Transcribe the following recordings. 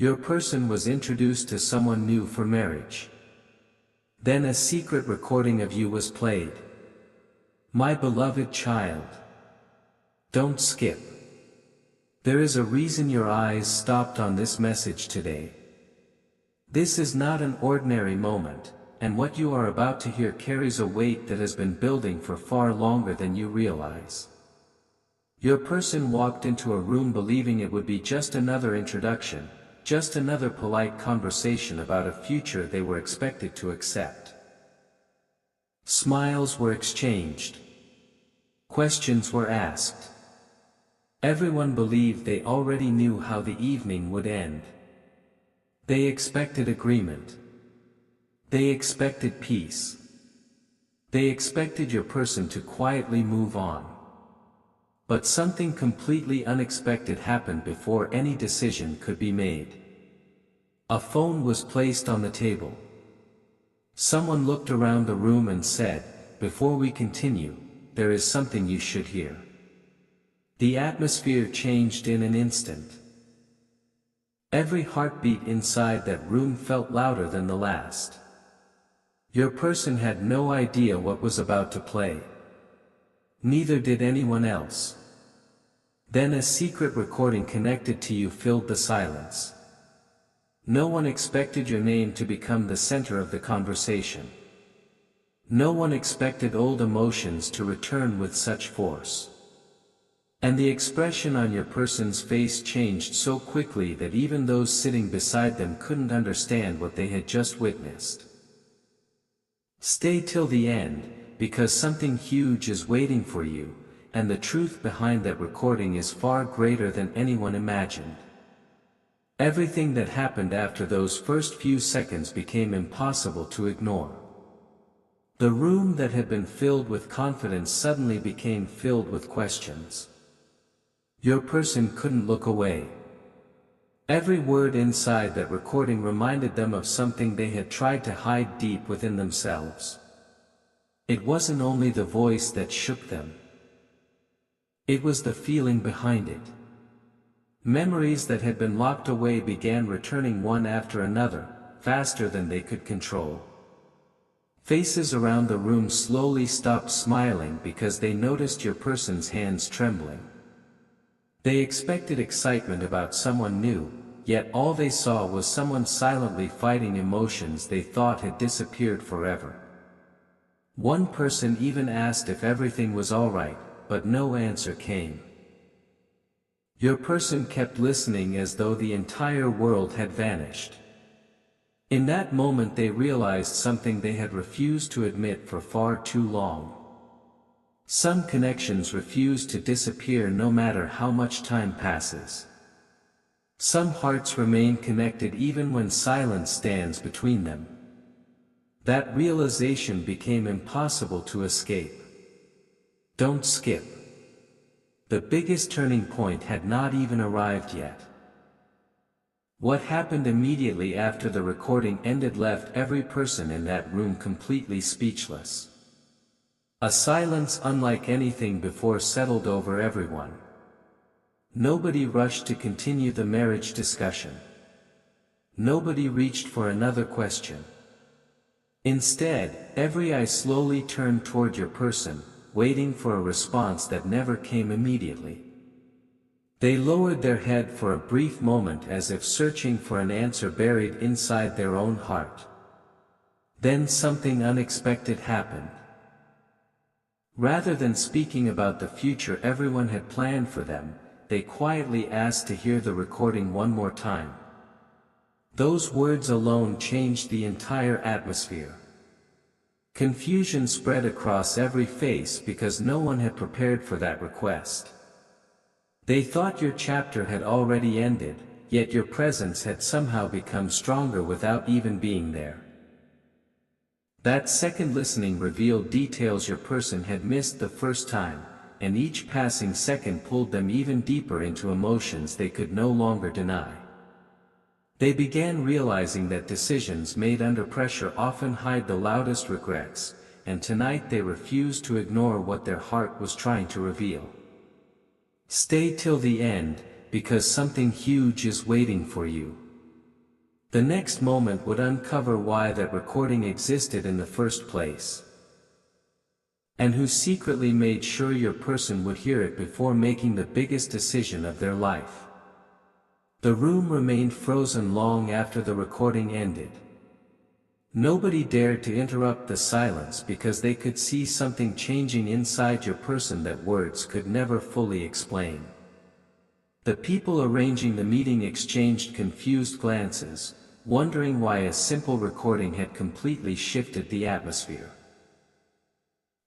Your person was introduced to someone new for marriage. Then a secret recording of you was played. My beloved child. Don't skip. There is a reason your eyes stopped on this message today. This is not an ordinary moment, and what you are about to hear carries a weight that has been building for far longer than you realize. Your person walked into a room believing it would be just another introduction, just another polite conversation about a future they were expected to accept. Smiles were exchanged. Questions were asked. Everyone believed they already knew how the evening would end. They expected agreement. They expected peace. They expected your person to quietly move on. But something completely unexpected happened before any decision could be made. A phone was placed on the table. Someone looked around the room and said, "Before we continue, there is something you should hear." The atmosphere changed in an instant. Every heartbeat inside that room felt louder than the last. Your person had no idea what was about to play. Neither did anyone else. Then a secret recording connected to you filled the silence. No one expected your name to become the center of the conversation. No one expected old emotions to return with such force. And the expression on your person's face changed so quickly that even those sitting beside them couldn't understand what they had just witnessed. Stay till the end, because something huge is waiting for you, and the truth behind that recording is far greater than anyone imagined. Everything that happened after those first few seconds became impossible to ignore. The room that had been filled with confidence suddenly became filled with questions. Your person couldn't look away. Every word inside that recording reminded them of something they had tried to hide deep within themselves. It wasn't only the voice that shook them. It was the feeling behind it. Memories that had been locked away began returning one after another, faster than they could control. Faces around the room slowly stopped smiling because they noticed your person's hands trembling. They expected excitement about someone new, yet all they saw was someone silently fighting emotions they thought had disappeared forever. One person even asked if everything was all right, but no answer came. Your person kept listening as though the entire world had vanished. In that moment they realized something they had refused to admit for far too long. Some connections refuse to disappear no matter how much time passes. Some hearts remain connected even when silence stands between them. That realization became impossible to escape. Don't skip. The biggest turning point had not even arrived yet. What happened immediately after the recording ended left every person in that room completely speechless. A silence unlike anything before settled over everyone. Nobody rushed to continue the marriage discussion. Nobody reached for another question. Instead, every eye slowly turned toward your person, waiting for a response that never came immediately. They lowered their head for a brief moment as if searching for an answer buried inside their own heart. Then something unexpected happened. Rather than speaking about the future everyone had planned for them, they quietly asked to hear the recording one more time. Those words alone changed the entire atmosphere. Confusion spread across every face because no one had prepared for that request. They thought your chapter had already ended, yet your presence had somehow become stronger without even being there. That second listening revealed details your person had missed the first time, and each passing second pulled them even deeper into emotions they could no longer deny. They began realizing that decisions made under pressure often hide the loudest regrets, and tonight they refused to ignore what their heart was trying to reveal. Stay till the end, because something huge is waiting for you. The next moment would uncover why that recording existed in the first place, and who secretly made sure your person would hear it before making the biggest decision of their life. The room remained frozen long after the recording ended. Nobody dared to interrupt the silence because they could see something changing inside your person that words could never fully explain. The people arranging the meeting exchanged confused glances, wondering why a simple recording had completely shifted the atmosphere.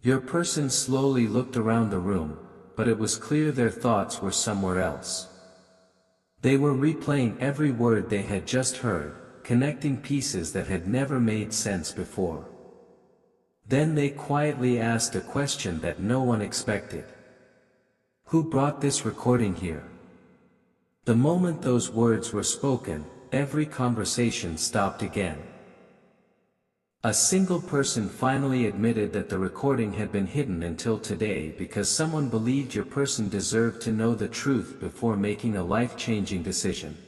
Your person slowly looked around the room, but it was clear their thoughts were somewhere else. They were replaying every word they had just heard, connecting pieces that had never made sense before. Then they quietly asked a question that no one expected. Who brought this recording here? The moment those words were spoken, every conversation stopped again. A single person finally admitted that the recording had been hidden until today because someone believed your person deserved to know the truth before making a life-changing decision.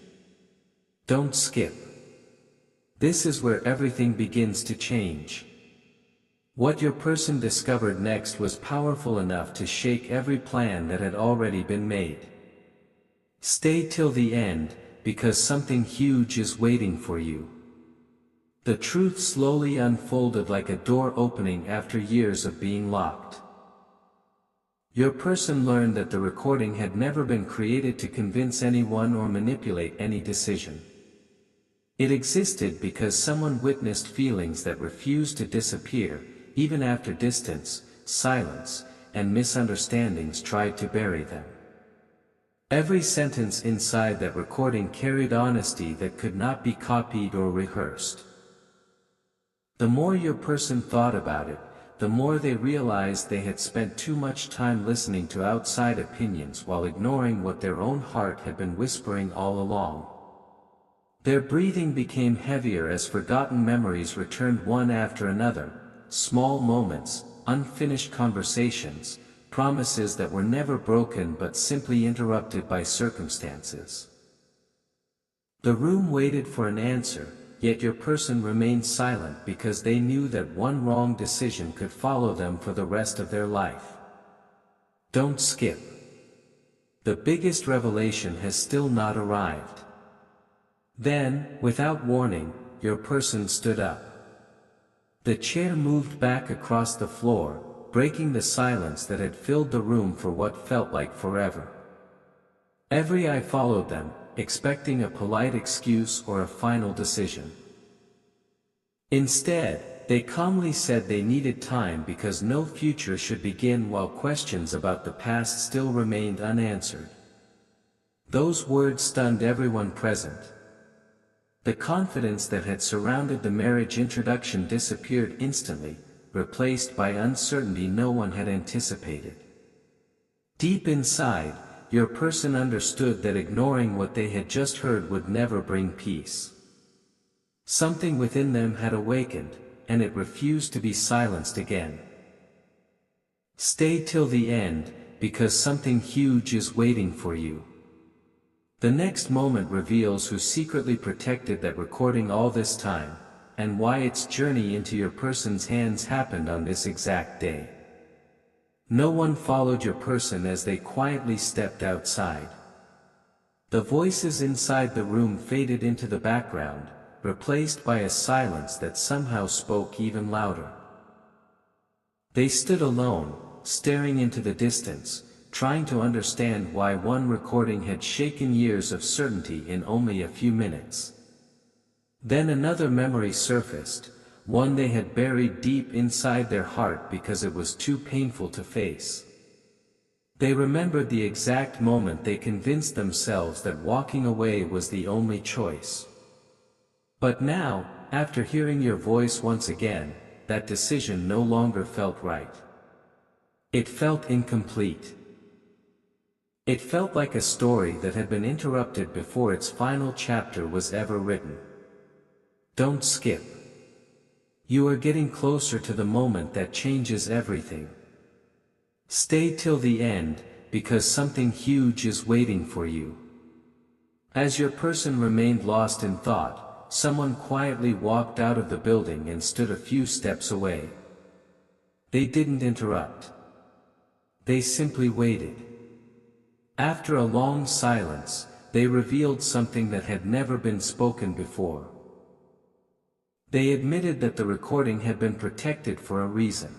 Don't skip. This is where everything begins to change. What your person discovered next was powerful enough to shake every plan that had already been made. Stay till the end, because something huge is waiting for you. The truth slowly unfolded like a door opening after years of being locked. Your person learned that the recording had never been created to convince anyone or manipulate any decision. It existed because someone witnessed feelings that refused to disappear, even after distance, silence, and misunderstandings tried to bury them. Every sentence inside that recording carried honesty that could not be copied or rehearsed. The more your person thought about it, the more they realized they had spent too much time listening to outside opinions while ignoring what their own heart had been whispering all along. Their breathing became heavier as forgotten memories returned one after another, small moments, unfinished conversations, promises that were never broken but simply interrupted by circumstances. The room waited for an answer, yet your person remained silent because they knew that one wrong decision could follow them for the rest of their life. Don't skip. The biggest revelation has still not arrived. Then, without warning, your person stood up. The chair moved back across the floor, breaking the silence that had filled the room for what felt like forever. Every eye followed them, expecting a polite excuse or a final decision. Instead, they calmly said they needed time because no future should begin while questions about the past still remained unanswered. Those words stunned everyone present. The confidence that had surrounded the marriage introduction disappeared instantly, replaced by uncertainty no one had anticipated. Deep inside, your person understood that ignoring what they had just heard would never bring peace. Something within them had awakened, and it refused to be silenced again. Stay till the end, because something huge is waiting for you. The next moment reveals who secretly protected that recording all this time, and why its journey into your person's hands happened on this exact day. No one followed your person as they quietly stepped outside. The voices inside the room faded into the background, replaced by a silence that somehow spoke even louder. They stood alone, staring into the distance, trying to understand why one recording had shaken years of certainty in only a few minutes. Then another memory surfaced, one they had buried deep inside their heart because it was too painful to face. They remembered the exact moment they convinced themselves that walking away was the only choice. But now, after hearing your voice once again, that decision no longer felt right. It felt incomplete. It felt like a story that had been interrupted before its final chapter was ever written. Don't skip. You are getting closer to the moment that changes everything. Stay till the end, because something huge is waiting for you. As your person remained lost in thought, someone quietly walked out of the building and stood a few steps away. They didn't interrupt. They simply waited. After a long silence, they revealed something that had never been spoken before. They admitted that the recording had been protected for a reason.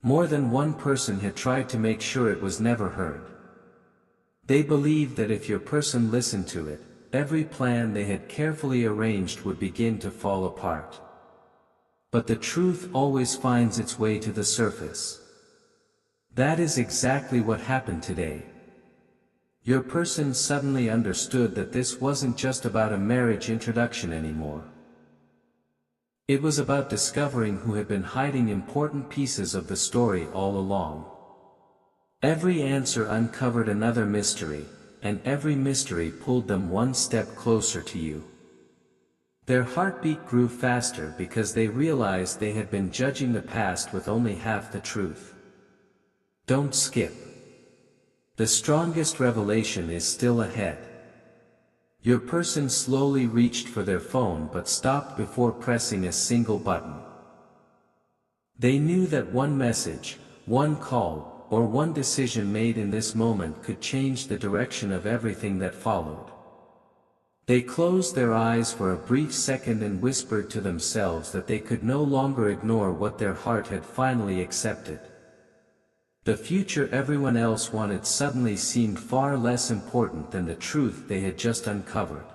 More than one person had tried to make sure it was never heard. They believed that if your person listened to it, every plan they had carefully arranged would begin to fall apart. But the truth always finds its way to the surface. That is exactly what happened today. Your person suddenly understood that this wasn't just about a marriage introduction anymore. It was about discovering who had been hiding important pieces of the story all along. Every answer uncovered another mystery, and every mystery pulled them one step closer to you. Their heartbeat grew faster because they realized they had been judging the past with only half the truth. Don't skip. The strongest revelation is still ahead. Your person slowly reached for their phone but stopped before pressing a single button. They knew that one message, one call, or one decision made in this moment could change the direction of everything that followed. They closed their eyes for a brief second and whispered to themselves that they could no longer ignore what their heart had finally accepted. The future everyone else wanted suddenly seemed far less important than the truth they had just uncovered.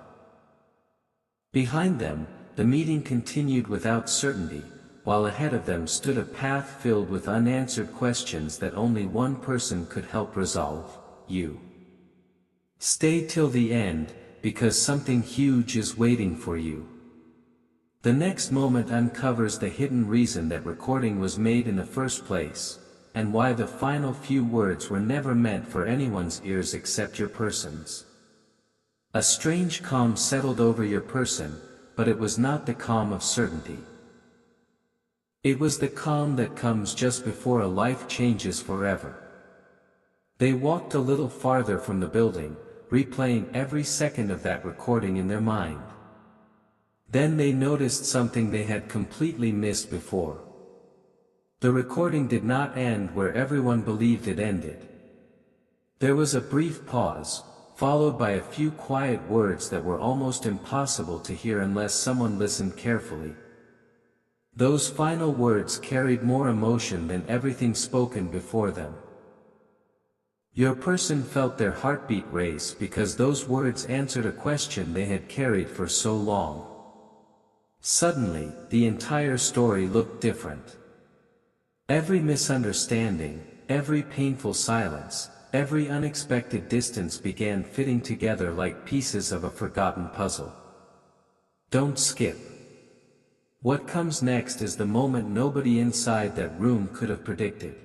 Behind them, the meeting continued without certainty, while ahead of them stood a path filled with unanswered questions that only one person could help resolve: you. Stay till the end, because something huge is waiting for you. The next moment uncovers the hidden reason that recording was made in the first place, and why the final few words were never meant for anyone's ears except your person's. A strange calm settled over your person, but it was not the calm of certainty. It was the calm that comes just before a life changes forever. They walked a little farther from the building, replaying every second of that recording in their mind. Then they noticed something they had completely missed before. The recording did not end where everyone believed it ended. There was a brief pause, followed by a few quiet words that were almost impossible to hear unless someone listened carefully. Those final words carried more emotion than everything spoken before them. Your person felt their heartbeat race because those words answered a question they had carried for so long. Suddenly, the entire story looked different. Every misunderstanding, every painful silence, every unexpected distance began fitting together like pieces of a forgotten puzzle. Don't skip. What comes next is the moment nobody inside that room could have predicted.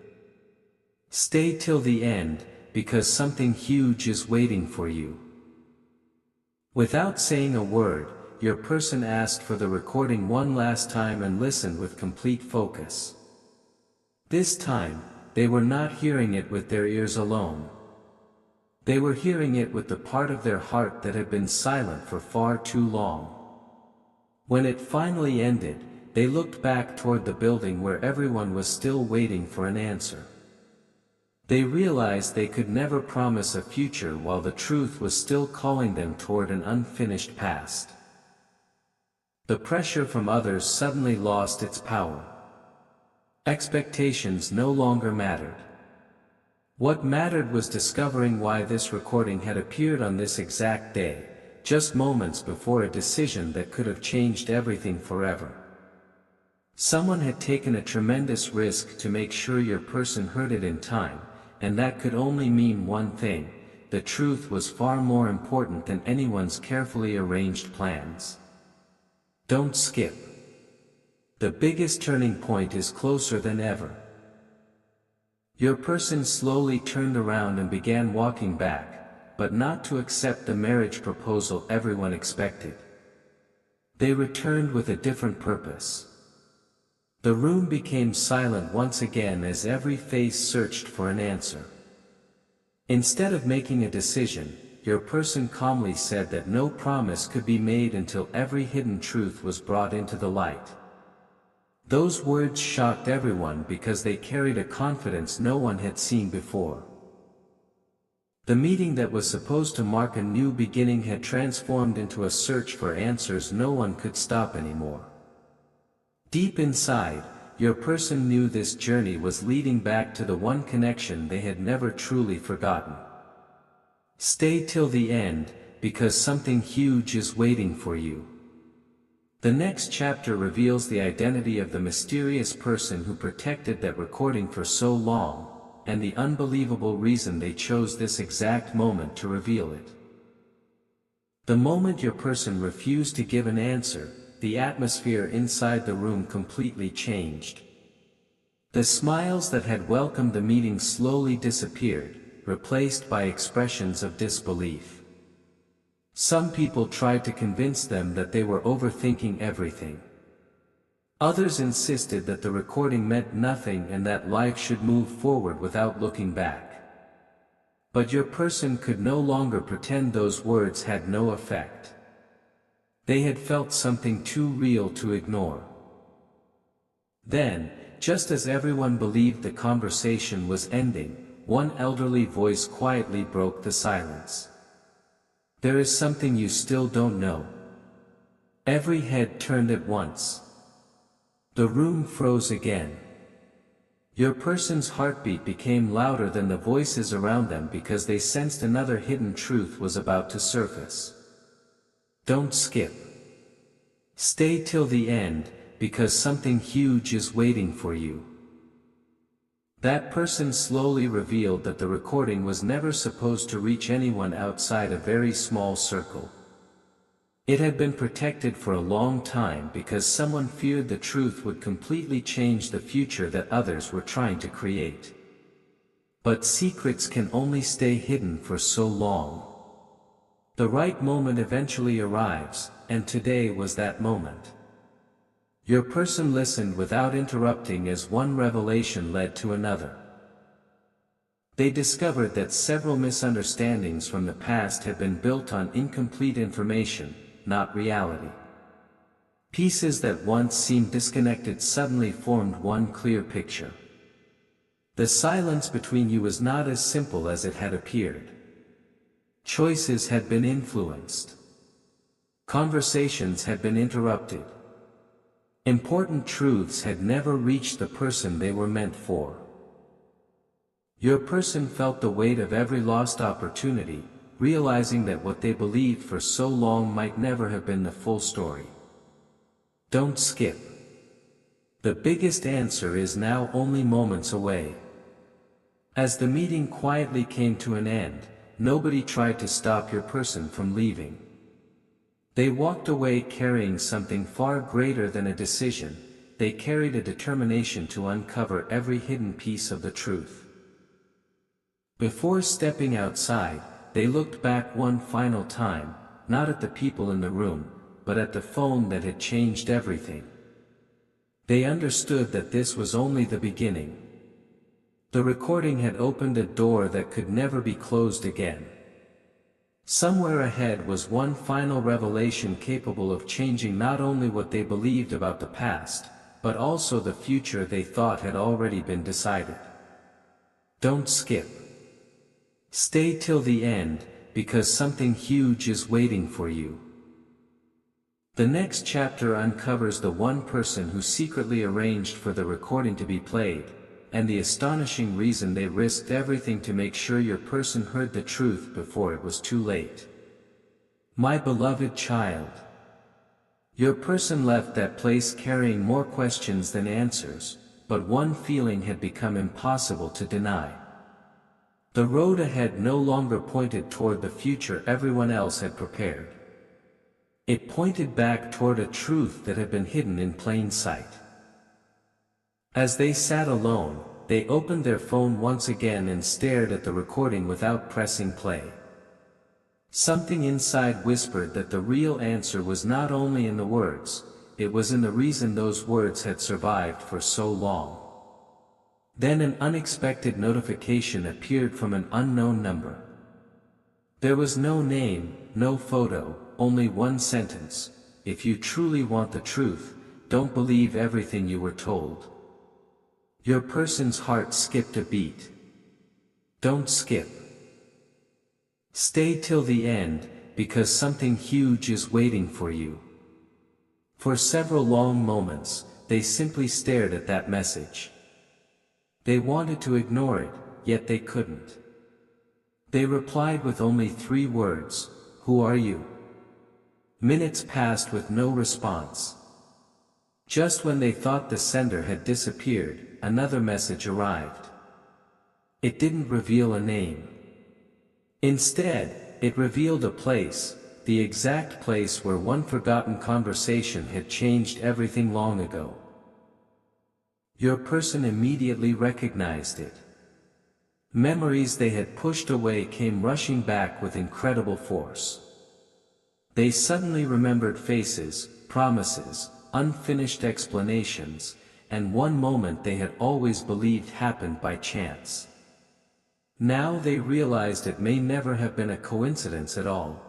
Stay till the end, because something huge is waiting for you. Without saying a word, your person asked for the recording one last time and listened with complete focus. This time, they were not hearing it with their ears alone. They were hearing it with the part of their heart that had been silent for far too long. When it finally ended, they looked back toward the building where everyone was still waiting for an answer. They realized they could never promise a future while the truth was still calling them toward an unfinished past. The pressure from others suddenly lost its power. Expectations no longer mattered. What mattered was discovering why this recording had appeared on this exact day, just moments before a decision that could have changed everything forever. Someone had taken a tremendous risk to make sure your person heard it in time, and that could only mean one thing: the truth was far more important than anyone's carefully arranged plans. Don't skip. The biggest turning point is closer than ever. Your person slowly turned around and began walking back, but not to accept the marriage proposal everyone expected. They returned with a different purpose. The room became silent once again as every face searched for an answer. Instead of making a decision, your person calmly said that no promise could be made until every hidden truth was brought into the light. Those words shocked everyone because they carried a confidence no one had seen before. The meeting that was supposed to mark a new beginning had transformed into a search for answers no one could stop anymore. Deep inside, your person knew this journey was leading back to the one connection they had never truly forgotten. Stay till the end, because something huge is waiting for you. The next chapter reveals the identity of the mysterious person who protected that recording for so long, and the unbelievable reason they chose this exact moment to reveal it. The moment your person refused to give an answer, the atmosphere inside the room completely changed. The smiles that had welcomed the meeting slowly disappeared, replaced by expressions of disbelief. Some people tried to convince them that they were overthinking everything. Others insisted that the recording meant nothing and that life should move forward without looking back. But your person could no longer pretend those words had no effect. They had felt something too real to ignore. Then, just as everyone believed the conversation was ending, one elderly voice quietly broke the silence. There is something you still don't know. Every head turned at once. The room froze again. Your person's heartbeat became louder than the voices around them because they sensed another hidden truth was about to surface. Don't skip. Stay till the end, because something huge is waiting for you. That person slowly revealed that the recording was never supposed to reach anyone outside a very small circle. It had been protected for a long time because someone feared the truth would completely change the future that others were trying to create. But secrets can only stay hidden for so long. The right moment eventually arrives, and today was that moment. Your person listened without interrupting as one revelation led to another. They discovered that several misunderstandings from the past had been built on incomplete information, not reality. Pieces that once seemed disconnected suddenly formed one clear picture. The silence between you was not as simple as it had appeared. Choices had been influenced. Conversations had been interrupted. Important truths had never reached the person they were meant for. Your person felt the weight of every lost opportunity, realizing that what they believed for so long might never have been the full story. Don't skip. The biggest answer is now only moments away. As the meeting quietly came to an end, nobody tried to stop your person from leaving. They walked away carrying something far greater than a decision. They carried a determination to uncover every hidden piece of the truth. Before stepping outside, they looked back one final time, not at the people in the room, but at the phone that had changed everything. They understood that this was only the beginning. The recording had opened a door that could never be closed again. Somewhere ahead was one final revelation capable of changing not only what they believed about the past, but also the future they thought had already been decided. Don't skip. Stay till the end, because something huge is waiting for you. The next chapter uncovers the one person who secretly arranged for the recording to be played, and the astonishing reason they risked everything to make sure your person heard the truth before it was too late. My beloved child. Your person left that place carrying more questions than answers, but one feeling had become impossible to deny. The road ahead no longer pointed toward the future everyone else had prepared. It pointed back toward a truth that had been hidden in plain sight. As they sat alone, they opened their phone once again and stared at the recording without pressing play. Something inside whispered that the real answer was not only in the words, it was in the reason those words had survived for so long. Then an unexpected notification appeared from an unknown number. There was no name, no photo, only one sentence: if you truly want the truth, don't believe everything you were told. Your person's heart skipped a beat. Don't skip. Stay till the end, because something huge is waiting for you. For several long moments, they simply stared at that message. They wanted to ignore it, yet they couldn't. They replied with only 3 words: "Who are you?" Minutes passed with no response. Just when they thought the sender had disappeared, another message arrived. It didn't reveal a name. Instead, it revealed a place, the exact place where one forgotten conversation had changed everything long ago. Your person immediately recognized it. Memories they had pushed away came rushing back with incredible force. They suddenly remembered faces, promises, unfinished explanations, and one moment they had always believed happened by chance. Now they realized it may never have been a coincidence at all.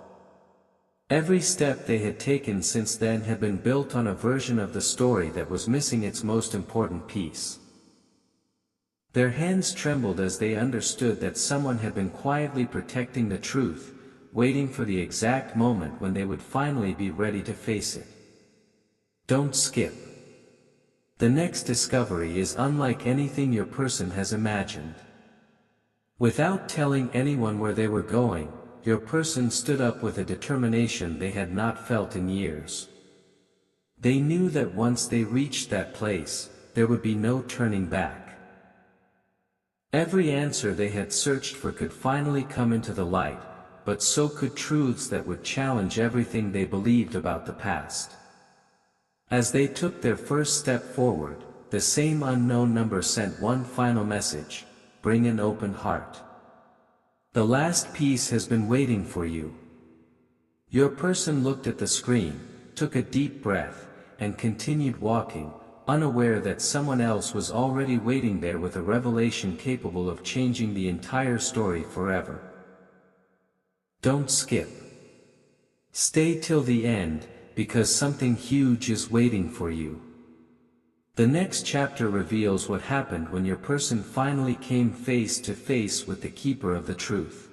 Every step they had taken since then had been built on a version of the story that was missing its most important piece. Their hands trembled as they understood that someone had been quietly protecting the truth, waiting for the exact moment when they would finally be ready to face it. Don't skip. The next discovery is unlike anything your person has imagined. Without telling anyone where they were going, your person stood up with a determination they had not felt in years. They knew that once they reached that place, there would be no turning back. Every answer they had searched for could finally come into the light, but so could truths that would challenge everything they believed about the past. As they took their first step forward, the same unknown number sent one final message: bring an open heart. The last piece has been waiting for you. Your person looked at the screen, took a deep breath, and continued walking, unaware that someone else was already waiting there with a revelation capable of changing the entire story forever. Don't skip. Stay till the end, because something huge is waiting for you. The next chapter reveals what happened when your person finally came face to face with the keeper of the truth.